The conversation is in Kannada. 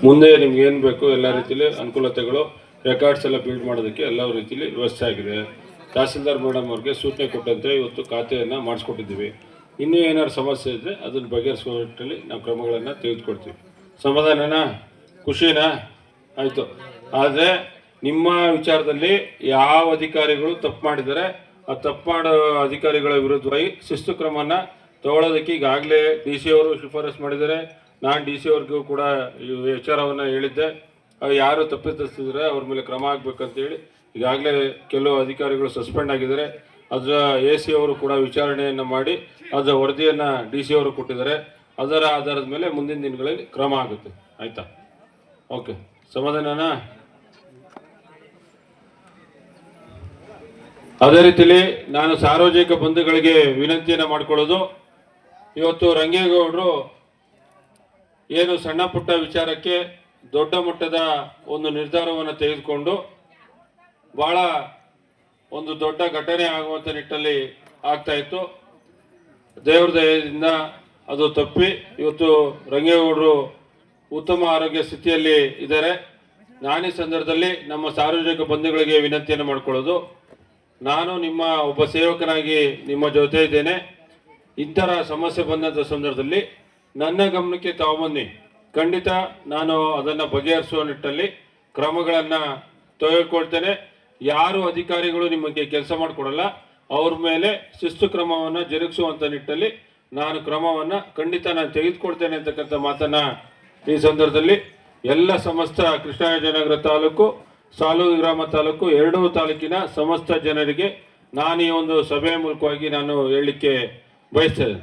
ಮುಂದೆ ನಿಮ್ಗೆ ಏನು ಬೇಕು ಎಲ್ಲ ರೀತಿಯಲ್ಲಿ ಅನುಕೂಲತೆಗಳು, ರೆಕಾರ್ಡ್ಸ್ ಎಲ್ಲ ಬಿಲ್ಡ್ ಮಾಡೋದಕ್ಕೆ ಎಲ್ಲ ರೀತಿಯಲ್ಲಿ ವ್ಯವಸ್ಥೆ ಆಗಿದೆ. ತಹಸೀಲ್ದಾರ್ ಮೇಡಮ್ ಅವ್ರಿಗೆ ಸೂಚನೆ ಕೊಟ್ಟಂತೆ ಇವತ್ತು ಖಾತೆಯನ್ನು ಮಾಡಿಸ್ಕೊಟ್ಟಿದ್ದೀವಿ. ಇನ್ನೂ ಏನಾದ್ರು ಸಮಸ್ಯೆ ಇದ್ದರೆ ಅದನ್ನು ಬಗೆಹರಿಸುವ ನಿಟ್ಟಿನಲ್ಲಿ ನಾವು ಕ್ರಮಗಳನ್ನು ತೆಗೆದುಕೊಳ್ತೀವಿ. ಸಮಾಧಾನನಾ? ಖುಷಿನಾ? ಆಯಿತು. ಆದರೆ ನಿಮ್ಮ ವಿಚಾರದಲ್ಲಿ ಯಾವ ಅಧಿಕಾರಿಗಳು ತಪ್ಪು ಮಾಡಿದರೆ ಆ ತಪ್ಪು ಮಾಡೋ ಅಧಿಕಾರಿಗಳ ವಿರುದ್ಧವಾಗಿ ಶಿಸ್ತು ಕ್ರಮನ ತಗೊಳ್ಳೋದಕ್ಕೆ ಈಗಾಗಲೇ DC ಅವರು ಶಿಫಾರಸು ಮಾಡಿದ್ದಾರೆ. ನಾನು DC ಅವ್ರಿಗೂ ಕೂಡ ಈ ವಿಚಾರವನ್ನು ಹೇಳಿದ್ದೆ. ಯಾರು ತಪ್ಪಿತಸ್ಥಿದ್ರೆ ಅವ್ರ ಮೇಲೆ ಕ್ರಮ ಆಗಬೇಕಂತೇಳಿ ಈಗಾಗಲೇ ಕೆಲವು ಅಧಿಕಾರಿಗಳು ಸಸ್ಪೆಂಡ್ ಆಗಿದ್ದಾರೆ. ಅದರ AC ಅವರು ಕೂಡ ವಿಚಾರಣೆಯನ್ನು ಮಾಡಿ ಅದರ ವರದಿಯನ್ನು DC ಅವರು ಕೊಟ್ಟಿದ್ದಾರೆ. ಅದರ ಆಧಾರದ ಮೇಲೆ ಮುಂದಿನ ದಿನಗಳಲ್ಲಿ ಕ್ರಮ ಆಗುತ್ತೆ. ಆಯಿತಾ? ಓಕೆ, ಸಮಾಧಾನನಾ? ಅದೇ ರೀತಿಯಲ್ಲಿ ನಾನು ಸಾರ್ವಜನಿಕ ಬಂಧುಗಳಿಗೆ ವಿನಂತಿಯನ್ನು ಮಾಡಿಕೊಳ್ಳೋದು, ಇವತ್ತು ರಂಗೇಗೌಡರು ಏನು ಸಣ್ಣ ಪುಟ್ಟ ವಿಚಾರಕ್ಕೆ ದೊಡ್ಡ ಮಟ್ಟದ ಒಂದು ನಿರ್ಧಾರವನ್ನು ತೆಗೆದುಕೊಂಡು ಬಹಳ ಒಂದು ದೊಡ್ಡ ಘಟನೆ ಆಗುವಂಥ ನಿಟ್ಟಲ್ಲಿ ಆಗ್ತಾ ಇತ್ತು. ದೇವ್ರ ದಯದಿಂದ ಅದು ತಪ್ಪಿ ಇವತ್ತು ರಂಗೇಗೌಡರು ಉತ್ತಮ ಆರೋಗ್ಯ ಸ್ಥಿತಿಯಲ್ಲಿ ಇದ್ದಾರೆ. ನಾನೀ ಸಂದರ್ಭದಲ್ಲಿ ನಮ್ಮ ಸಾರ್ವಜನಿಕ ಬಂಧುಗಳಿಗೆ ವಿನಂತಿಯನ್ನು ಮಾಡಿಕೊಳ್ಳೋದು, ನಾನು ನಿಮ್ಮ ಒಬ್ಬ ಸೇವಕನಾಗಿ ನಿಮ್ಮ ಜೊತೆ ಇದ್ದೇನೆ. ಇಂಥರ ಸಮಸ್ಯೆ ಬಂದಂಥ ಸಂದರ್ಭದಲ್ಲಿ ನನ್ನ ಗಮನಕ್ಕೆ ತಗೊಂಬನ್ನಿ. ಖಂಡಿತ ನಾನು ಅದನ್ನು ಬಗೆಹರಿಸುವ ನಿಟ್ಟಲ್ಲಿ ಕ್ರಮಗಳನ್ನು ತೆಗೆದುಕೊಳ್ತೇನೆ. ಯಾರು ಅಧಿಕಾರಿಗಳು ನಿಮಗೆ ಕೆಲಸ ಮಾಡಿಕೊಡಲ್ಲ ಅವ್ರ ಮೇಲೆ ಶಿಸ್ತು ಕ್ರಮವನ್ನು ಜರುಗಿಸುವಂಥ ನಿಟ್ಟಲ್ಲಿ ನಾನು ಕ್ರಮವನ್ನು ಖಂಡಿತ ನಾನು ತೆಗೆದುಕೊಳ್ತೇನೆ ಅಂತಕ್ಕಂಥ ಮಾತನ್ನು ಈ ಸಂದರ್ಭದಲ್ಲಿ ಎಲ್ಲ ಸಮಸ್ತ ಕೃಷ್ಣರಾಜನಗರ ತಾಲೂಕು, ಸಾಲೂರು ಗ್ರಾಮ ತಾಲೂಕು, ಎರಡೂ ತಾಲೂಕಿನ ಸಮಸ್ತ ಜನರಿಗೆ ನಾನು ಈ ಒಂದು ಸಭೆಯ ಮೂಲಕವಾಗಿ ನಾನು ಹೇಳಲಿಕ್ಕೆ ಬಯಸ್ತೇನೆ.